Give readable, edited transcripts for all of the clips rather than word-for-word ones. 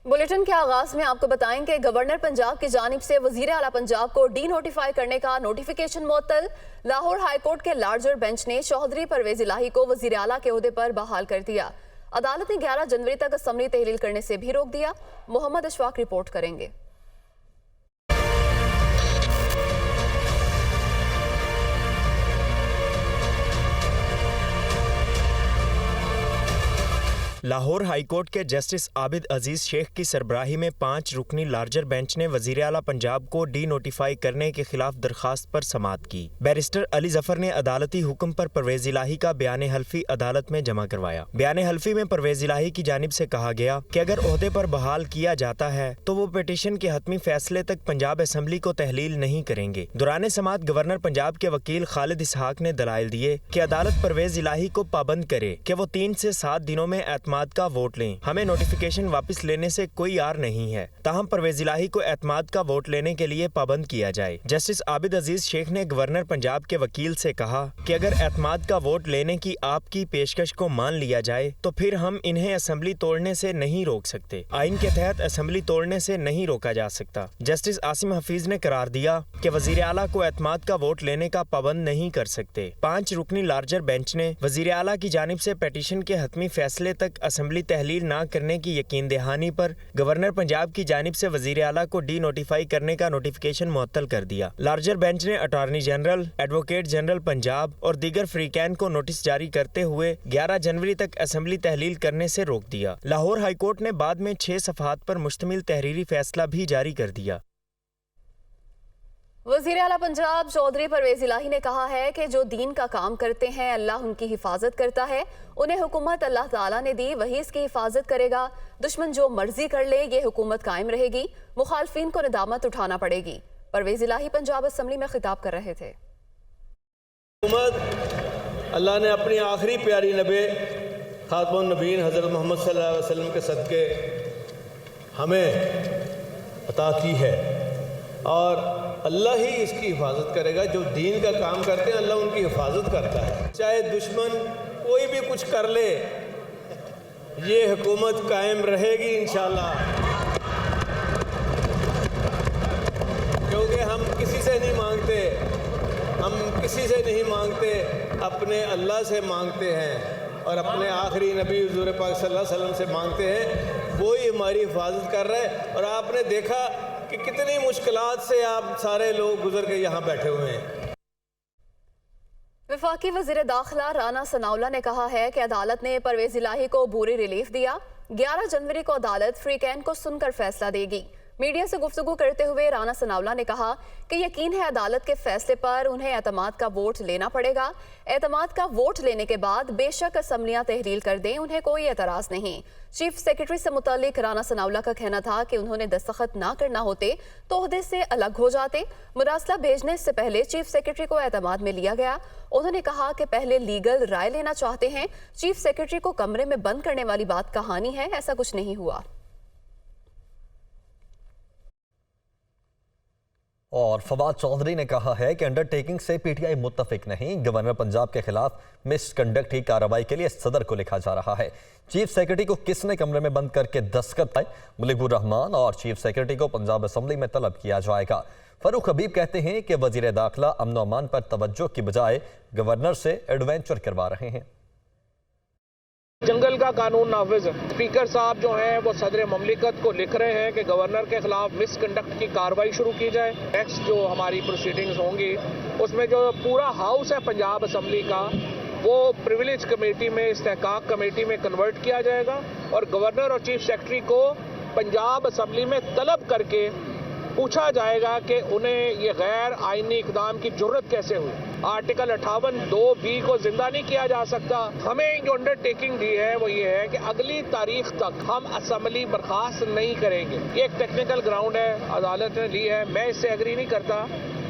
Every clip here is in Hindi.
बुलेटिन के आगाज में आपको बताएंगे गवर्नर पंजाब की जानिब से वजीर आला पंजाब को डी नोटिफाई करने का नोटिफिकेशन मुअत्तल। लाहौर हाईकोर्ट के लार्जर बेंच ने चौधरी परवेज इलाही को वजीर आला के ओहदे पर बहाल कर दिया। अदालत ने 11 जनवरी तक असम्बली तहलील करने से भी रोक दिया। मोहम्मद अशफाक रिपोर्ट करेंगे। लाहौर हाईकोर्ट के जस्टिस आबिद अजीज शेख की सरबराही में 5 रुकनी लार्जर बेंच ने वजीर आला पंजाब को डी नोटिफाई करने के खिलाफ दरखास्त पर समाअत की। बैरिस्टर अली जफर ने अदालती हुक्म पर परवेज इलाही का बयान हल्फी अदालत में जमा करवाया। बयान हल्फी में परवेज इलाही की जानिब से कहा गया कि अगर ओहदे पर बहाल किया जाता है तो वो पिटीशन के हतमी फैसले तक पंजाब असम्बली को तहलील नहीं करेंगे। दौरान समाअत गवर्नर पंजाब के वकील खालिद इसहाक ने दलाइल दिए कि अदालत परवेज इलाही को पाबंद करे कि वो 3 से 7 दिनों में एतमाद का वोट लें। हमें नोटिफिकेशन वापस लेने से कोई आर नहीं है, ताहम परवेज इलाही को एतमाद का वोट लेने के लिए पाबंद किया जाए। जस्टिस आबिद अजीज शेख ने गवर्नर पंजाब के वकील से कहा कि अगर एतमाद का वोट लेने की आपकी पेशकश को मान लिया जाए तो फिर हम इन्हें असम्बली तोड़ने से नहीं रोक सकते। आइन के तहत असम्बली तोड़ने से नहीं रोका जा सकता। जस्टिस आसिम हफीज ने करार दिया कि वजीर आला को एतमाद का वोट लेने का पाबंद नहीं कर सकते। 5 रुकनी लार्जर बेंच ने वजीर आला की जानिब से पिटीशन के हतमी फैसले तक असम्बली तहलील ना करने की यकीन दहानी पर गवर्नर पंजाब की जानिब से वजीर आला को डी नोटिफाई करने का नोटिफिकेशन मुअत्तल कर दिया। लार्जर बेंच ने attorney general, advocate general Punjab और दीगर फ्रीकैन को नोटिस जारी करते हुए 11 जनवरी तक असम्बली तहलील करने से रोक दिया। लाहौर हाईकोर्ट ने बाद में 6 सफ़हात पर मुश्तमिल तहरीरी फैसला भी जारी कर दिया। वज़ीर आला पंजाब चौधरी परवेज इलाही ने कहा है कि जो दीन का काम करते हैं अल्लाह उनकी हिफाजत करता है। उन्हें हुकूमत अल्लाह ताला ने दी, वही इसकी हिफाजत करेगा। दुश्मन जो मर्जी कर ले, ये हुकूमत कायम रहेगी। मुखालफिन को नदामत उठाना पड़ेगी। परवेज इलाही पंजाब असम्बली में खिताब कर रहे थे। हुकूमत अल्लाह ने अपनी आखिरी प्यारी नबी खातमुन नबीन हज़रत मोहम्मद सल्लल्लाहु अलैहि वसल्लम के सदक़े हमें अता की है और अल्लाह ही इसकी हिफाजत करेगा। जो दीन का काम करते हैं अल्लाह उनकी हिफाजत करता है। चाहे दुश्मन कोई भी कुछ कर ले, ये हुकूमत कायम रहेगी इंशाअल्लाह, क्योंकि हम किसी से नहीं मांगते, अपने अल्लाह से मांगते हैं और अपने आखिरी नबी हुज़ूर पाक सल्लल्लाहु अलैहि वसल्लम से मांगते हैं। वो ही हमारी हिफाजत कर रहे हैं और आपने देखा कि कितनी मुश्किलात से आप सारे लोग गुजर के यहाँ बैठे हुए हैं। वफाकी वज़ीर दाखिला राना सनाउल्लाह ने कहा है कि अदालत ने परवेज इलाही को बुरी रिलीफ दिया। 11 जनवरी को अदालत फ्रीकैन को सुनकर फैसला देगी। मीडिया से गुफ्तगू करते हुए राना सनाउल्लाह ने कहा कि यकीन है अदालत के फैसले पर उन्हें एतमाद का वोट लेना पड़ेगा। एतमाद का वोट लेने के बाद बेशक असम्बलियां तहलील कर दें, उन्हें कोई एतराज़ नहीं। चीफ सेक्रेटरी से मुतालिक राना सनाउल्लाह का कहना था कि उन्होंने दस्तखत ना करना होते तो ओहदे से अलग हो जाते। मुरासला भेजने से पहले चीफ सेक्रेटरी को एतमाद में लिया गया। उन्होंने कहा कि पहले लीगल राय लेना चाहते हैं। चीफ सेक्रेटरी को कमरे में बंद करने वाली बात कहानी है, ऐसा कुछ नहीं हुआ। और फवाद चौधरी ने कहा है कि अंडरटेकिंग से पीटीआई मुत्तफिक नहीं। गवर्नर पंजाब के खिलाफ मिसकंडक्ट की कार्रवाई के लिए सदर को लिखा जा रहा है। चीफ सेक्रेटरी को किसने कमरे में बंद करके दस्तखत पाए, मुलीकुर रहमान और चीफ सेक्रेटरी को पंजाब असम्बली में तलब किया जाएगा। फरूक हबीब कहते हैं कि वजीर दाखिला अमन अमान पर तवज्जो की बजाय गवर्नर से एडवेंचर करवा रहे हैं। जंगल का कानून नाफिज है। स्पीकर साहब जो हैं वो सदर ममलिकत को लिख रहे हैं कि गवर्नर के खिलाफ मिसकंडक्ट की कार्रवाई शुरू की जाए। नेक्स्ट जो हमारी प्रोसीडिंग्स होंगी उसमें जो पूरा हाउस है पंजाब असम्बली का, वो प्रिविलेज कमेटी में, इस्तेहकाक कमेटी में कन्वर्ट किया जाएगा और गवर्नर और चीफ सेक्रेटरी को पंजाब असम्बली में तलब करके पूछा जाएगा कि उन्हें ये गैर आईनी इकदाम की जुर्रत कैसे हुई। आर्टिकल 58(2)(b) को जिंदा नहीं किया जा सकता। हमें जो अंडरटेकिंग दी है वो ये है कि अगली तारीख तक हम असम्बली बर्खास्त नहीं करेंगे। ये एक टेक्निकल ग्राउंड है, अदालत ने ली है, मैं इससे एग्री नहीं करता,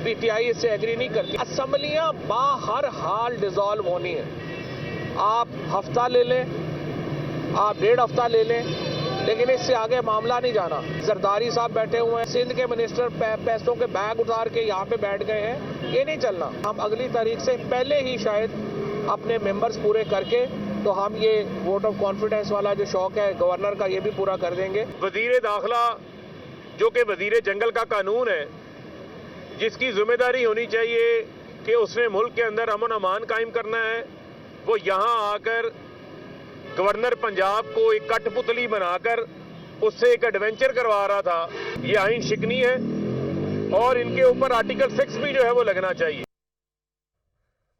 पीटीआई इससे एग्री नहीं करती। असम्बलियाँ बाहर हाल डिसॉल्व होनी है। आप हफ्ता ले लें, आप 1.5 हफ्ता ले लें, लेकिन इससे आगे मामला नहीं जाना। जरदारी साहब बैठे हुए हैं, सिंध के मिनिस्टर पैसों के बैग उतार के यहाँ पे बैठ गए हैं, ये नहीं चलना। हम अगली तारीख से पहले ही शायद अपने मेंबर्स पूरे करके तो हम ये वोट ऑफ कॉन्फिडेंस वाला जो शौक है गवर्नर का, ये भी पूरा कर देंगे। वजीर दाखिला जो कि वजीर जंगल का कानून है, जिसकी जिम्मेदारी होनी चाहिए कि उसने मुल्क के अंदर अमन अमान कायम करना है, वो यहाँ आकर गवर्नर पंजाब को एक कठपुतली बनाकर उससे एक एडवेंचर करवा रहा था। ये आईन शिकनी है और इनके ऊपर आर्टिकल 6 भी जो है वो लगना चाहिए।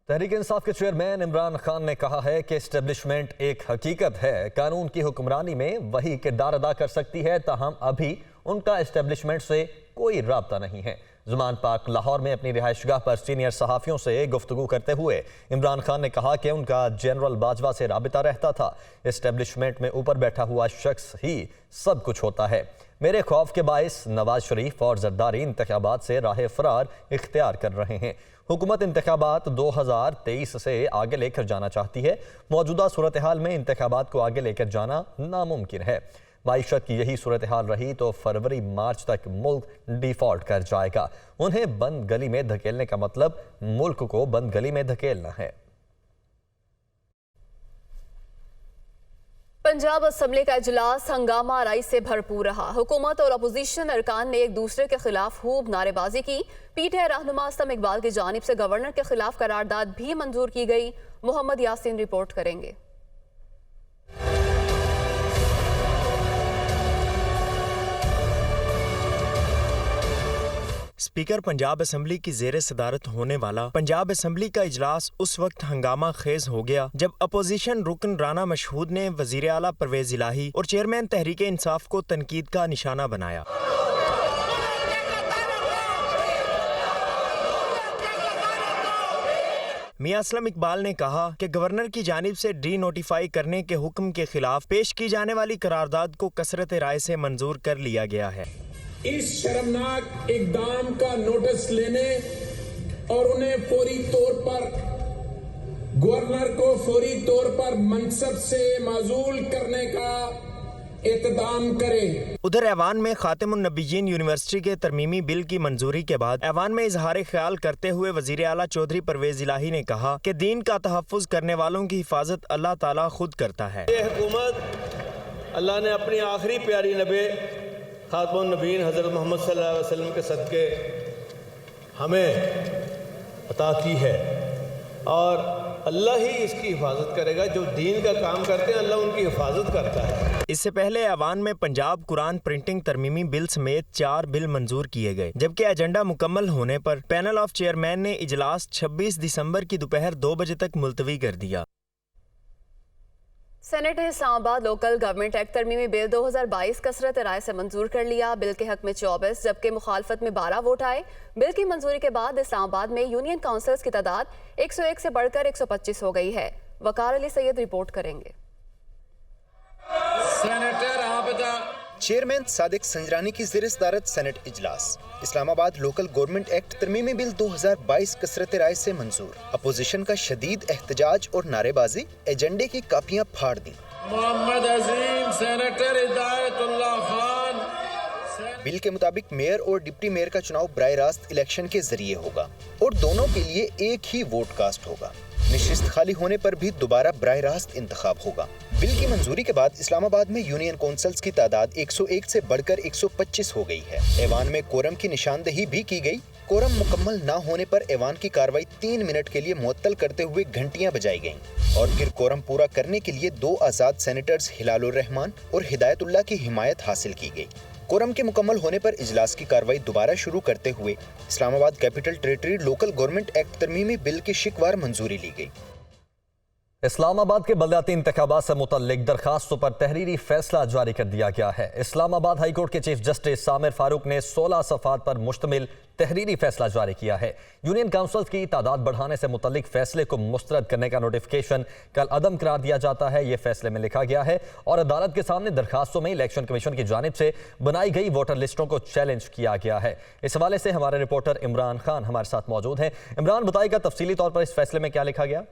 तहरीक इंसाफ के चेयरमैन इमरान खान ने कहा है कि एस्टेब्लिशमेंट एक हकीकत है, कानून की हुक्मरानी में वही किरदार अदा कर सकती है, ताहम अभी उनका एस्टेब्लिशमेंट से कोई राब्ता नहीं है। जुमान पार्क लाहौर में अपनी रिहाइशगाह पर सीनियर सहाफ़ियों से गुफ्तगू करते हुए इमरान खान ने कहा कि उनका जनरल बाजवा से राबिता रहता था। एस्टेब्लिशमेंट में ऊपर बैठा हुआ शख्स ही सब कुछ होता है। मेरे खौफ के बायस नवाज शरीफ और जरदारी इंतखाबात से राह फरार इख्तियार कर रहे हैं। हुकूमत इंतखाबात 2023 से आगे लेकर जाना चाहती है। मौजूदा सूरत हाल में इंतखाबात को आगे लेकर जाना नामुमकिन है। माईशत की यही सूरत हाल रही तो फरवरी मार्च तक मुल्क डिफॉल्ट कर जाएगा। उन्हें बंद गली में धकेलने का मतलब मुल्क को बंद गली में धकेलना है। पंजाब असेंबली का इजलास हंगामा आराई से भरपूर रहा। हुकूमत और अपोजिशन अरकान ने एक दूसरे के खिलाफ खूब नारेबाजी की। पीटीआई रहनुमा असलम इकबाल की जानिब से गवर्नर के खिलाफ करारदाद भी मंजूर की गई। मोहम्मद यासीन रिपोर्ट करेंगे। स्पीकर पंजाब असेंबली की जेर सदारत होने वाला पंजाब असेंबली का इजलास उस वक्त हंगामा खेज हो गया जब अपोजिशन रुकन राना मशहूद ने वजीर आला परवेज इलाही और चेयरमैन तहरीक इंसाफ को तनकीद का निशाना बनाया। मियां असलम इकबाल ने कहा कि गवर्नर की जानिब से डी नोटिफाई करने के हुक्म के खिलाफ पेश की जाने वाली करारदाद को कसरत राय से मंजूर कर लिया गया है। इस शर्मनाक इकदाम का नोटिस लेने और उन्हें फौरी तौर पर गवर्नर को फौरी तौर पर मनसब से माजूल करने का इक़दाम करे। उधर ऐवान में खातिमुन्नबिय्यीन यूनिवर्सिटी के तरमीमी बिल की मंजूरी के बाद ऐवान में इजहार ख्याल करते हुए वजीर आला चौधरी परवेज इलाही ने कहा कि दीन का तहफ़्फ़ुज़ करने वालों की हिफाजत अल्लाह ताला खुद करता है। ये हुकूमत अल्लाह ने अपनी आखिरी प्यारी नबी खातमुन नबीन हज़रत मोहम्मद सल्लल्लाहु अलैहि वसल्लम के सदक़े हमें अता की है और अल्लाह ही इसकी हिफाजत करेगा। जो दीन का काम करते हैं अल्लाह उनकी हिफाजत करता है। इससे पहले ऐवान में पंजाब कुरान प्रिंटिंग तरमीमी बिल समेत 4 बिल मंजूर किए गए, जबकि एजेंडा मुकम्मल होने पर पैनल ऑफ चेयरमैन ने इजलास 26 दिसंबर की दोपहर 2 बजे तक मुलतवी कर दिया। सेनेट ने इस्लामाबाद लोकल गवर्नमेंट एक्ट तरमीमी बिल 2022 कसरत राय से मंजूर कर लिया। बिल के हक में 24 जबकि मुखालफत में 12 वोट आए। बिल की मंजूरी के बाद इस्लामाबाद में यूनियन काउंसिल्स की तादाद 101 से बढ़कर 125 हो गई है। वकार अली सैयद रिपोर्ट करेंगे। चेयरमैन सादिक संजरानी की ज़ेर सदारत सेनेट इजलास। इस्लामाबाद लोकल गवर्नमेंट एक्ट तरमीमी बिल 2022 कसरत राय से मंजूर। अपोजिशन का शदीद एहतजाज और नारेबाजी, एजेंडे की कापियां फाड़ दी। मोहम्मद अजीम सेनेटर हिदायतुल्लाह खान। बिल के मुताबिक मेयर और डिप्टी मेयर का चुनाव बराह रास्त इलेक्शन के जरिए होगा और दोनों के लिए एक ही वोट कास्ट होगा। निशिस्त खाली होने पर भी दोबारा बराह रास्त इंतखाब होगा। बिल की मंजूरी के बाद इस्लामाबाद में यूनियन काउंसिल्स की तादाद 101 से बढ़कर 125 हो गई है। ऐवान में कोरम की निशानदेही भी की गई। कोरम मुकम्मल न होने पर ऐवान की कार्रवाई 3 मिनट के लिए मुअत्तल करते हुए घंटियां बजाई गईं और फिर कोरम पूरा करने के लिए 2 आज़ाद सेनेटर्स हिलालुर रहमान और हिदायतुल्लाह की हिमायत हासिल की गई। कोरम के मुकम्मल होने पर इजलास की कार्रवाई दोबारा शुरू करते हुए Islamabad capital territory local government act तरमीमी बिल की शिकवार मंजूरी ली गई। इस्लामाबाद के बलदियाती इंतखाबात से मुतल्लिक दरखास्तों पर तहरीरी फैसला जारी कर दिया गया है। इस्लामाबाद हाई कोर्ट के चीफ जस्टिस आमिर फारूक ने 16 सफ़ात पर मुश्तमिल तहरीरी फैसला जारी किया है। यूनियन काउंसिल की तादाद बढ़ाने से मुतल्लिक फैसले को मुस्तरद करने का नोटिफिकेशन कल अदम करार दिया जाता है। ये फैसले में लिखा गया है और अदालत के सामने दरखास्तों में इलेक्शन कमीशन की जानिब से बनाई गई वोटर लिस्टों को चैलेंज किया गया है। इस हवाले से हमारे रिपोर्टर इमरान खान हमारे साथ मौजूद हैं। इमरान, बताइएगा तफसीली तौर पर इस फैसले में क्या लिखा गया?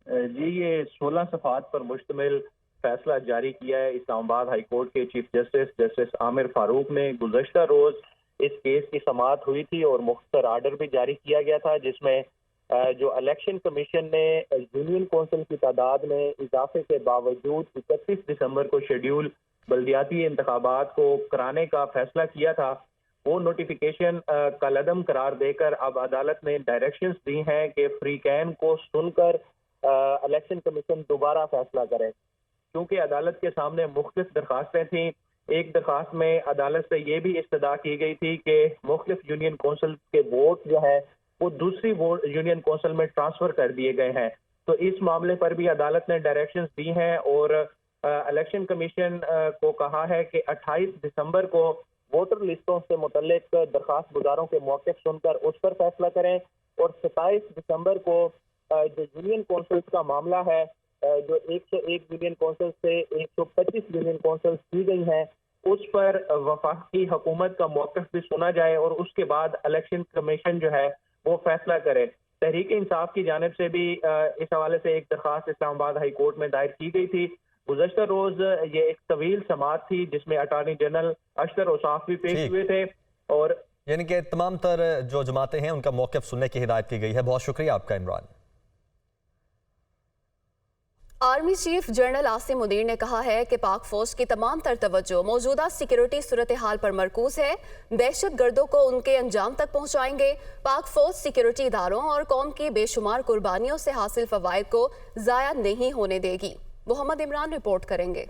जी, ये 16 सफ़ात पर मुश्तमिल फैसला जारी किया है इस्लामाबाद हाई कोर्ट के चीफ जस्टिस आमिर फारूक ने। गुज़श्ता रोज़ इस केस की समाअत हुई थी और मुख्तसर आर्डर भी जारी किया गया था जिसमें जो इलेक्शन कमीशन ने यूनियन कौंसिल की तादाद में इजाफे के बावजूद 31 दिसंबर को शेड्यूल बल्दियाती इंतखाबात को कराने का फैसला किया था, वो नोटिफिकेशन कलअदम करार देकर अब अदालत ने डायरेक्शंस दी हैं कि फ्री कैन को सुनकर इलेक्शन कमीशन दोबारा फैसला करे। क्योंकि अदालत के सामने मुख्तलिफ दरखास्तें थीं, एक दरखास्त में अदालत से ये भी इस्तदा की गई थी कि मुख्तलिफ यूनियन कौंसिल के वोट जो है वो दूसरी वोट यूनियन कौंसिल में ट्रांसफर कर दिए गए हैं। तो इस मामले पर भी अदालत ने डायरेक्शंस दी हैं और इलेक्शन कमीशन को कहा है कि 28 दिसंबर को वोटर लिस्टों से मुतल्लिक दरखास्त गुजारों के मौक़िफ़ सुनकर उस पर फैसला करें और 27 दिसंबर को जो यूनियन कौंसिल का मामला है, जो 101 यूनियन कौंसिल से 125 यूनियन कौंसिल की गई हैं, उस पर वफाकी हुकूमत का मौक़िफ़ भी सुना जाए और उसके बाद इलेक्शन कमीशन जो है वो फैसला करे। तहरीक इंसाफ की जानिब से भी इस हवाले से एक दरखास्त इस्लामाबाद हाई कोर्ट में दायर की गई थी। गुज़श्ता रोज ये एक तवील समाअत थी जिसमें अटॉर्नी जनरल अशतर औसाफ भी पेश हुए थे और यानी कि तमाम तर जो जमातें हैं उनका मौक़िफ़ सुनने की हिदायत की गई है। बहुत शुक्रिया आपका Imran. Army chief general Asim Munir ने कहा है कि पाक फौज की तमाम तर तवज्जो मौजूदा सिक्योरिटी सूरत हाल पर मरकूज है, दहशत गर्दों को उनके अंजाम तक पहुंचाएंगे। पाक फौज सिक्योरिटी इदारों और कौम की बेशुमार कुर्बानियों से हासिल फवायद को ज़ाया नहीं होने देगी। मोहम्मद इमरान रिपोर्ट करेंगे।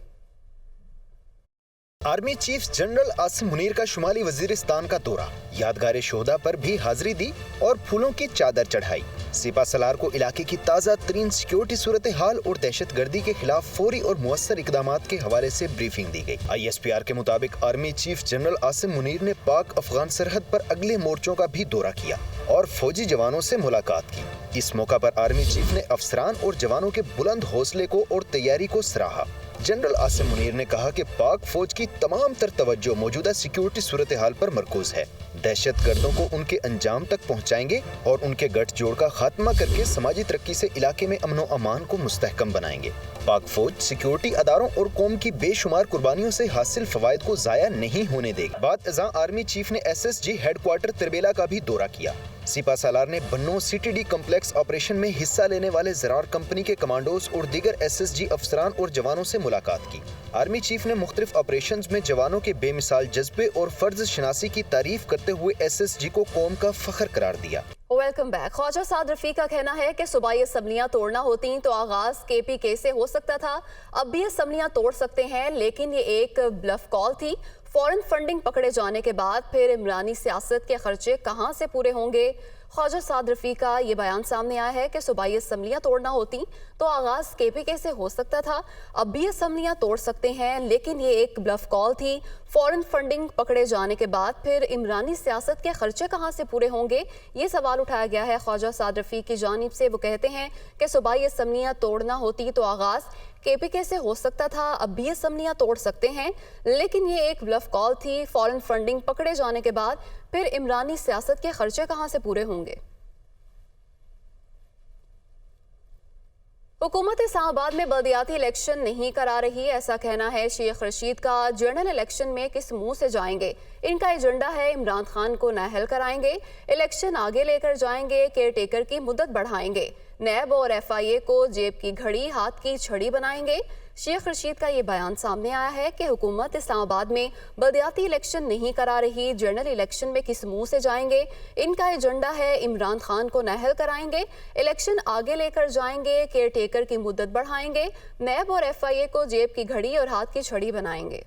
Army chief general Asim Munir का शुमाली वजीरिस्तान का दौरा, यादगार शोहदा पर भी हाजिरी दी और फूलों की चादर चढ़ाई। सिपा सलार को इलाके की ताज़ा तरीन सिक्योरिटी सूरत हाल और दहशत गर्दी के खिलाफ फौरी और मुअस्सर इकदामात के हवाले से ब्रीफिंग दी गई। ISPR के मुताबिक army chief general Asim Munir ने पाक अफगान सरहद पर अगले मोर्चों का भी दौरा किया और फौजी जवानों से मुलाकात की। इस मौका पर आर्मी चीफ ने अफसरान और जवानों के बुलंद हौसले को और तैयारी को सराहा। जनरल आसिम मुनीर ने कहा कि पाक फौज की तमाम तर तवज्जो मौजूदा सिक्योरिटी सूरत हाल पर मरकूज है, दहशत गर्दों को उनके अंजाम तक पहुंचाएंगे और उनके गठजोड़ का खात्मा करके समाजी तरक्की से इलाके में अमनो अमान को मुस्तहकम बनाएंगे। पाक फौज सिक्योरिटी अदारों और कौम की बेशुमार कुर्बानियों से हासिल फवायद को जाया नहीं होने देगी। बाद अज़ां आर्मी चीफ ने SSG हेडक्वार्टर तिरबेला का भी दौरा किया। सिपा सालार ने बन्नो CTD कम्प्लेक्स ऑपरेशन में हिस्सा लेने वाले ज़रार कंपनी के कमांडोज और दीगर SSG अफसरान और जवानों से मुलाकात की। आर्मी चीफ ने मुख्तलिफ ऑपरेशंस में जवानों के बेमिसाल जज्बे और फर्ज शनासी की तारीफ करते हुए SSG को कौम का फख्र करार दिया। Welcome back. ख्वाजा साद रफी का कहना है कि सूबाई असम्बलियां तोड़ना होती तो आगाज KPK से हो सकता था, अब भी असम्बलियां तोड़ सकते हैं, लेकिन ये एक ब्लफ कॉल थी। फॉरेन फंडिंग पकड़े जाने के बाद फिर इमरानी सियासत के खर्चे कहां से पूरे होंगे? ख्वाजा साद रफी का ये बयान सामने आया है कि सूबाई असम्बलियां तोड़ना होती तो आगाज KPK से हो सकता था, अब भी असम्बलियां तोड़ सकते हैं, लेकिन ये एक ब्लफ कॉल थी। फॉरेन फंडिंग पकड़े जाने के बाद फिर इमरानी सियासत के खर्चे कहां से पूरे होंगे, ये सवाल उठाया गया है ख्वाजा साद रफी की जानिब से। वो कहते हैं कि सूबाई असम्बलियां तोड़ना होती तो आगाज KPK से हो सकता था, अब भी असम्बलियां तोड़ सकते हैं, लेकिन ये एक ब्लफ कॉल थी। फॉरेन फंडिंग पकड़े जाने के बाद फिर इमरानी सियासत के खर्चे कहां से पूरे होंगे? हुकूमत इस्लामाबाद में बल्दियाती इलेक्शन नहीं करा रही, ऐसा कहना है शेख रशीद का। जनरल इलेक्शन में किस मुंह से जाएंगे? इनका एजेंडा है इमरान खान को नाअहल कराएंगे, इलेक्शन आगे लेकर जाएंगे, केयर टेकर की मुद्दत बढ़ाएंगे, नैब और FIA को जेब की घड़ी हाथ की छड़ी बनाएंगे। शेख रशीद का ये बयान सामने आया है कि हुकूमत इस्लामाबाद में बल्दियाती इलेक्शन नहीं करा रही, जनरल इलेक्शन में किस मुंह से जाएंगे? इनका एजेंडा है इमरान खान को नाअहल कराएंगे, इलेक्शन आगे लेकर जाएंगे, केयर टेकर की मुद्दत बढ़ाएंगे, नैब और FIA को जेब की घड़ी और हाथ की छड़ी बनाएंगे।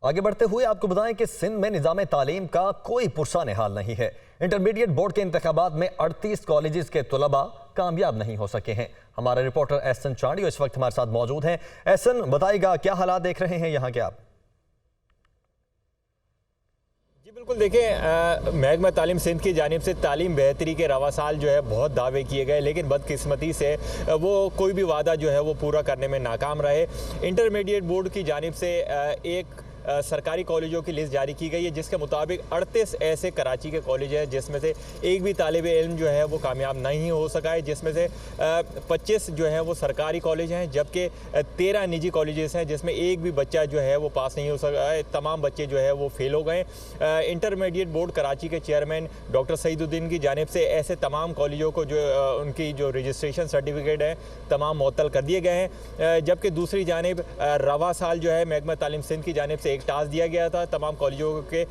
आगे बढ़ते हुए आपको बताएं कि सिंध में निज़ाम तालीम का कोई पुरसान हाल नहीं है। इंटरमीडिएट बोर्ड के इंतखाबात में 38 कॉलेजेस के तलबा कामयाब नहीं हो सके हैं। हमारे रिपोर्टर एहसन चांडियो इस वक्त हमारे साथ मौजूद हैं। एहसन, बताइएगा क्या हालात देख रहे हैं यहाँ के आप? जी बिल्कुल, देखिए महकमा तालीम सिंध की जानिब से तालीम बेहतरी के रवा साल जो है बहुत दावे किए गए, लेकिन बदकिस्मती से वो कोई भी वादा जो है वो पूरा करने में नाकाम रहे। इंटरमीडिएट बोर्ड की जानिब से एक सरकारी कॉलेजों की लिस्ट जारी की गई है, जिसके मुताबिक 38 ऐसे कराची के कॉलेज हैं जिसमें से एक भी तालिब इल्म जो है वो कामयाब नहीं हो सका है, जिसमें से 25 जो है वो सरकारी कॉलेज हैं, जबकि 13 निजी कॉलेजेस हैं जिसमें एक भी बच्चा जो है वो पास नहीं हो सका है। तमाम बच्चे जो है वो फेल हो गए। इंटरमीडिएट बोर्ड कराची के चेयरमैन डॉक्टर सईदुद्दीन की जानिब से ऐसे तमाम कॉलेजों को जो उनकी जो रजिस्ट्रेशन सर्टिफिकेट है तमाम मुअत्तल कर दिए गए हैं, जबकि दूसरी जानिब रवा साल जो है महकमा तालीम सिंध की जानिब से एक टास्क दिया गया था तमाम कॉलेजों के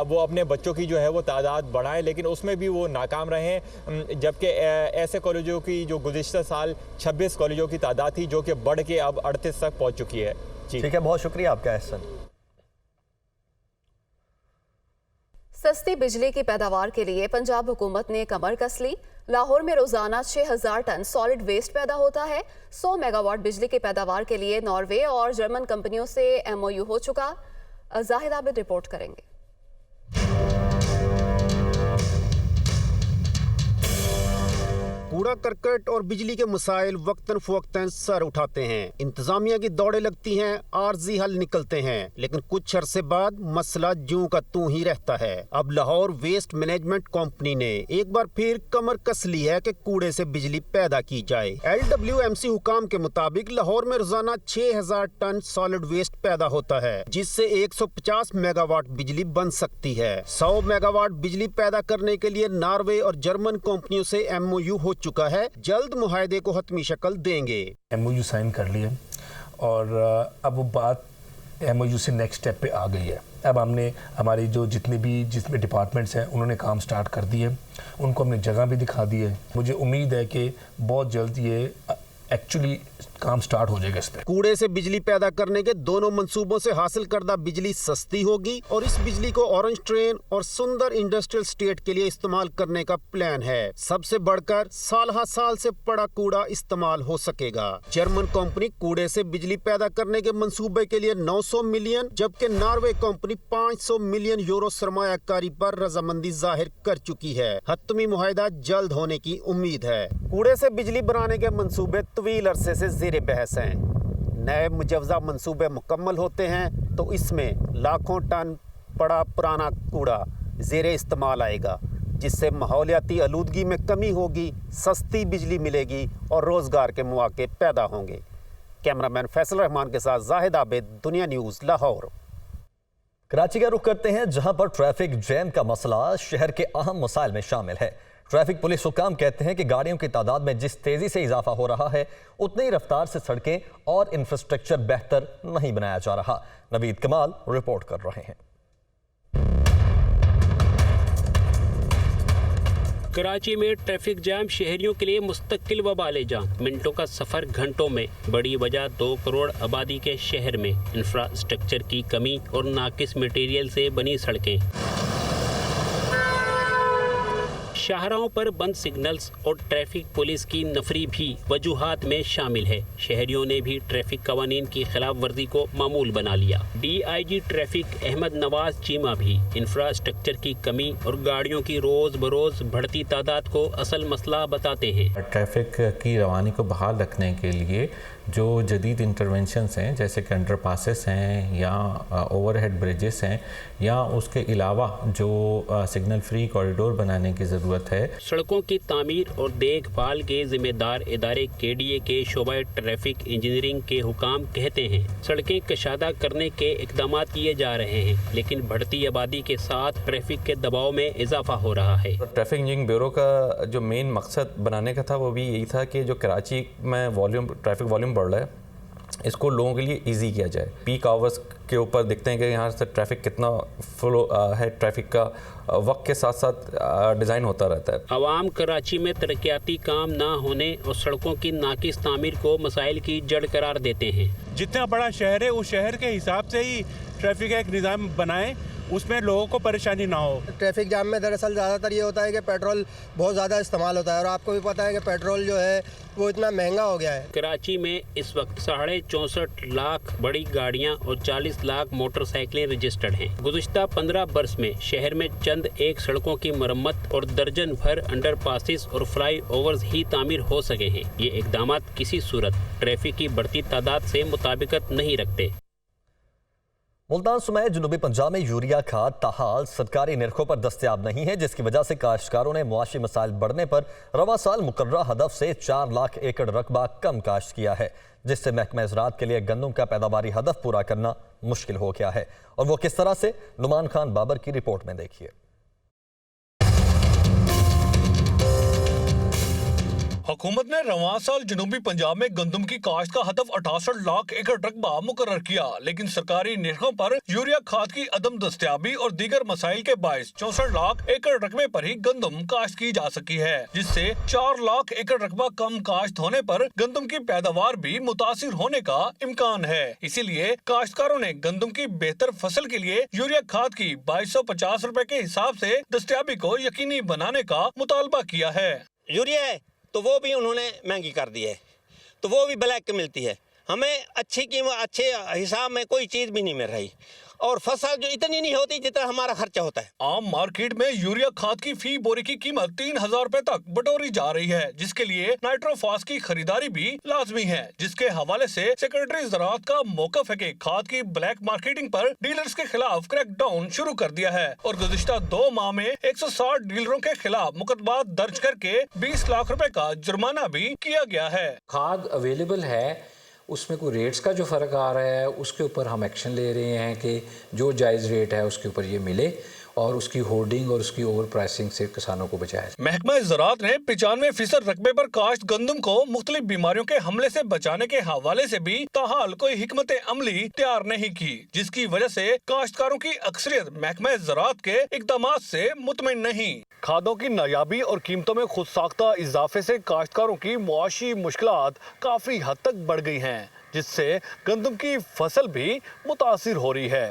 वो अपने बच्चों की जो है वो तादाद बढ़ाएं, लेकिन उसमें भी वो नाकाम रहे हैं, जबकि ऐसे कॉलेजों की जो गुज़िश्ता साल 26 कॉलेजों की तादाद थी जो कि बढ़ के अब 38 तक पहुँच चुकी है। जी ठीक है, बहुत शुक्रिया आपका एहसन। सस्ती बिजली की पैदावार के लिए पंजाब हुकूमत ने कमर कस ली। लाहौर में रोजाना 6000 टन सॉलिड वेस्ट पैदा होता है। 100 मेगावाट बिजली की पैदावार के लिए नॉर्वे और जर्मन कंपनियों से MOU हो चुका। जाहिद आबिद रिपोर्ट करेंगे। कूड़ा करकट और बिजली के मसाइल वक्तन फवक्तन सर उठाते हैं। इंतजामिया की दौड़ें लगती हैं, आर्जी हल निकलते हैं, लेकिन कुछ अरसे बाद मसला जूं का तूं ही रहता है। अब लाहौर वेस्ट मैनेजमेंट कंपनी ने एक बार फिर कमर कस ली है कि कूड़े से बिजली पैदा की जाए। LWMC हुकाम के मुताबिक लाहौर में रोजाना 6000 टन सॉलिड वेस्ट पैदा होता है, जिससे 150 मेगावाट बिजली बन सकती है। 100 मेगावाट बिजली पैदा करने के लिए नॉर्वे और जर्मन कंपनियों से MOU हो चुका है। जल्द मुआहदे को हतमी शक्ल देंगे। MOU साइन कर लिए और अब वो बात MOU से नेक्स्ट स्टेप पे आ गई है। अब हमने हमारी जो जितने डिपार्टमेंट्स हैं उन्होंने काम स्टार्ट कर दिए, उनको हमने जगह भी दिखा दी है। मुझे उम्मीद है कि बहुत जल्द ये एक्चुअली काम स्टार्ट हो जाएगा इस पे। कूड़े से बिजली पैदा करने के दोनों मंसूबों से हासिल करदा बिजली सस्ती होगी और इस बिजली को ऑरेंज ट्रेन और सुंदर इंडस्ट्रियल स्टेट के लिए इस्तेमाल करने का प्लान है। सबसे बढ़कर साल से पड़ा कूड़ा इस्तेमाल हो सकेगा। जर्मन कंपनी कूड़े से बिजली पैदा करने के मंसूबे के लिए 900 मिलियन, जबकि नॉर्वे कंपनी 500 मिलियन यूरो सरमायाकारी पर रजामंदी जाहिर कर चुकी है। हतमी मुआहदा जल्द होने की उम्मीद है। कूड़े से बिजली बनाने के मंसूबे तवील अरसे से ज़ेरे बहस हैं। नए मुजवजा मंसूबे मुकम्मल होते हैं तो इसमें लाखों टन पड़ा पुराना कूड़ा ज़ेरे इस्तेमाल आएगा, जिससे माहौलियाती आलूदगी में कमी होगी, सस्ती बिजली मिलेगी और रोज़गार के मौके पैदा होंगे। कैमरामैन फैसल रहमान के साथ जाहिद आबिद, दुनिया न्यूज़, लाहौर। कराची का रुख करते हैं, जहां पर ट्रैफिक जैम का मसला शहर के अहम मसाइल में शामिल है। ट्रैफिक पुलिस हुकाम कहते हैं कि गाड़ियों की तादाद में जिस तेजी से इजाफा हो रहा है, उतनी ही रफ्तार से सड़कें और इंफ्रास्ट्रक्चर बेहतर नहीं बनाया जा रहा। नवीद कमाल रिपोर्ट कर रहे हैं। कराची में ट्रैफिक जैम शहरियों के लिए मुस्तकिल वबाले जान। मिनटों का सफर घंटों में। बड़ी वजह 2 करोड़ आबादी के शहर में इंफ्रास्ट्रक्चर की कमी और नाकिस मटेरियल से बनी सड़कें। शाहराहों पर बंद सिग्नल्स और ट्रैफिक पुलिस की नफरी भी वजूहात में शामिल है। शहरियों ने भी ट्रैफिक कवानीन की खिलाफ वर्जी को मामूल बना लिया। DIG ट्रैफिक अहमद नवाज चीमा भी इंफ्रास्ट्रक्चर की कमी और गाड़ियों की रोज बरोज बढ़ती तादाद को असल मसला बताते हैं। ट्रैफिक की रवानी को बहाल रखने के लिए जो जदीद इंटरवेंशंस हैं, जैसे कि अंडर पासेस हैं या ओवरहेड ब्रिजेस हैं, या उसके अलावा जो सिग्नल फ्री कॉरिडोर बनाने की ज़रूरत है। सड़कों की तामीर और देखभाल के जिम्मेदार इदारे KDA के शोबा ट्रैफिक इंजीनियरिंग के हुकाम कहते हैं सड़कें कशादा करने के इकदाम किए जा रहे हैं, लेकिन बढ़ती आबादी के साथ ट्रैफिक के दबाव में इजाफा हो रहा है। ट्रैफिक इंजीनियरिंग ब्यूरो का जो मेन मकसद बनाने का था वो भी यही था कि जो कराची में ट्रैफिक वॉल्यूम बढ़ रहा है, इसको लोगों के लिए इजी किया जाए। पीक आवर्स के ऊपर देखते हैं कि यहाँ से ट्रैफिक कितना फ्लो है, ट्रैफिक का वक्त के साथ साथ डिज़ाइन होता रहता है। आवाम कराची में तरक्याती काम ना होने और सड़कों की नाकिस तामीर को मसाइल की जड़ करार देते हैं। जितना बड़ा शहर है उस शहर के हिसाब से ही ट्रैफिक का एक निज़ाम बनाएं, उसमें लोगों को परेशानी ना हो। ट्रैफिक जाम में दरअसल ज़्यादातर ये होता है कि पेट्रोल बहुत ज़्यादा इस्तेमाल होता है और आपको भी पता है कि पेट्रोल जो है वो इतना महंगा हो गया है। कराची में इस वक्त 64.5 लाख बड़ी गाड़ियां और 40 लाख मोटरसाइकिलें रजिस्टर्ड हैं। गुज़िश्ता 15 बरस में शहर में चंद एक सड़कों की मरम्मत और दर्जन भर अंडरपासेस और फ्लाई ओवर्स ही तामीर हो सके हैं। ये इकदाम किसी सूरत ट्रैफिक की बढ़ती तादाद से मुताबिकत नहीं रखते। मुल्तान समेत जनूबी पंजाब में यूरिया खाद ताहाल सरकारी निर्खों पर दस्तयाब नहीं है, जिसकी वजह से काश्तकारों ने मुआशी मसाइल बढ़ने पर रवा साल मुकर्ररा हदफ से 4 लाख एकड़ रकबा कम काश्त किया है, जिससे महकमा ज़राअत के लिए गंदम का पैदावारी हदफ पूरा करना मुश्किल हो गया है। और वो किस तरह से, नुमान खान बाबर की रिपोर्ट में देखिए। हुकूमत ने रवां साल जनूबी पंजाब में गंदम की काश्त का हदफ 68 लाख एकड़ रकबा मुकर्रर किया, लेकिन सरकारी निर्खों पर यूरिया खाद की अदम दस्तयाबी और दीगर मसाइल के बायस 64 लाख एकड़ रकबे पर ही गंदम काश्त की जा सकी है, जिससे 4 लाख एकड़ रकबा कम काश्त होने पर गंदम की पैदावार भी मुतासिर होने का इम्कान है। इसीलिए काश्तकारों ने गंदम की बेहतर फसल के लिए यूरिया खाद की 2250 रुपए के हिसाब से दस्तयाबी को यकीनी बनाने का मुतालबा किया है। यूरिया है तो वो भी उन्होंने महंगी कर दी है, तो वो भी ब्लैक की मिलती है, हमें अच्छी कीमत अच्छे हिसाब में कोई चीज़ भी नहीं मिल रही, और फसल जो इतनी नहीं होती जितना हमारा खर्चा होता है। आम मार्केट में यूरिया खाद की फी बोरी की कीमत 3000 रुपए तक बटोरी जा रही है, जिसके लिए नाइट्रोफास की खरीदारी भी लाजमी है, जिसके हवाले से सेक्रेटरी ज़राअत का मौक़िफ़ है कि खाद की ब्लैक मार्केटिंग पर डीलर्स के खिलाफ क्रैकडाउन शुरू कर दिया है और गुज़िश्ता 2 माह में 160 डीलरों के खिलाफ मुकदमा दर्ज करके 20 लाख रुपए का जुर्माना भी किया गया है। खाद अवेलेबल है, उसमें कोई रेट्स का जो फ़र्क आ रहा है उसके ऊपर हम एक्शन ले रहे हैं कि जो जायज़ रेट है उसके ऊपर ये मिले और उसकी होर्डिंग और उसकी ओवर प्राइसिंग से किसानों को बचाया। महकमा ज़राअत ने 95% रकबे पर काश्त गंदम को मुख्तलिफ बीमारियों के हमले से बचाने के हवाले से भी ताहाल कोई हिकमत अमली तैयार नहीं की, जिसकी वजह से काश्तकारों की अक्सरियत महकमा ज़राअत के इक़दामात से मुतमिन नहीं। खादों की नायाबी और कीमतों में खुद साख्ता इजाफे से काश्तकारों की मुआशी मुश्किलात काफी हद तक बढ़ गई हैं, जिससे गंदम की फसल भी मुतासिर हो रही है।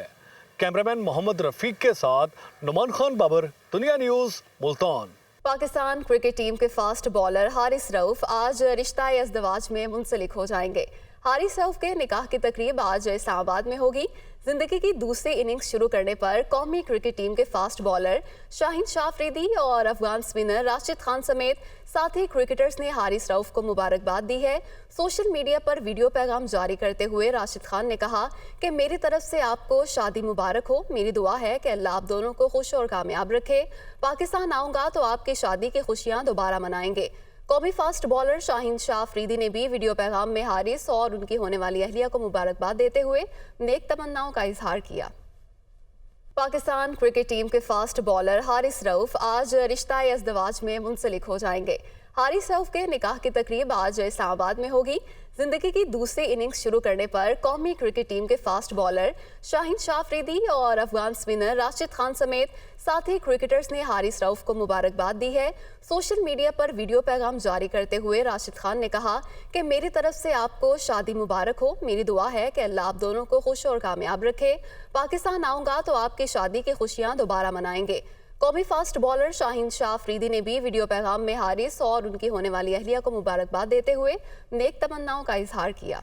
कैमरामैन मोहम्मद रफीक के साथ नुमान खान बाबर, दुनिया news, Multan. Pakistan cricket team के फास्ट बॉलर हारिस रऊफ आज रिश्ता-ए अज़दवाज में मुंसलिक हो जाएंगे। हारिस रऊफ के निकाह की तकरीब आज इस्लामाबाद में होगी। जिंदगी की दूसरी इनिंग्स शुरू करने पर कौमी क्रिकेट टीम के फास्ट बॉलर शाहीन शाह अफरीदी और अफगान स्पिनर राशिद खान समेत साथी क्रिकेटर्स ने हारिस रऊफ को मुबारकबाद दी है। सोशल मीडिया पर वीडियो पैगाम जारी करते हुए राशिद खान ने कहा कि मेरी तरफ से आपको शादी मुबारक हो, मेरी दुआ है कि अल्लाह आप दोनों को खुश और कामयाब रखे। पाकिस्तान आऊँगा तो आपकी शादी की खुशियाँ दोबारा मनाएंगे। कौमी फास्ट बॉलर शाहीन शाह अफरीदी ने भी वीडियो पैगाम में हारिस और उनकी होने वाली अहलिया को मुबारकबाद देते हुए नेक तमन्नाओं का इजहार किया। पाकिस्तान क्रिकेट टीम के फास्ट बॉलर हारिस रऊफ आज रिश्ता-ए अज़दवाज में मुंसलिक हो जाएंगे। हारिस रऊफ के निकाह की तकरीब आज इस्लामाबाद में होगी। जिंदगी की दूसरी इनिंग्स शुरू करने पर कौमी क्रिकेट टीम के फास्ट बॉलर शाहीन शाह अफरीदी और अफगान स्पिनर राशिद खान समेत साथी क्रिकेटर्स ने हारिस रऊफ को मुबारकबाद दी है। सोशल मीडिया पर वीडियो पैगाम जारी करते हुए राशिद खान ने कहा कि मेरी तरफ से आपको शादी मुबारक हो, मेरी दुआ है कि अल्लाह आप दोनों को खुश और कामयाब रखे। पाकिस्तान आऊँगा तो आपकी शादी की खुशियाँ दोबारा मनाएंगे। कौमी फास्ट बॉलर शाहीन शाह अफरीदी ने भी वीडियो पैगाम में हारिस और उनकी होने वाली अहलिया को मुबारकबाद देते हुए नेक तमन्नाओं का इजहार किया।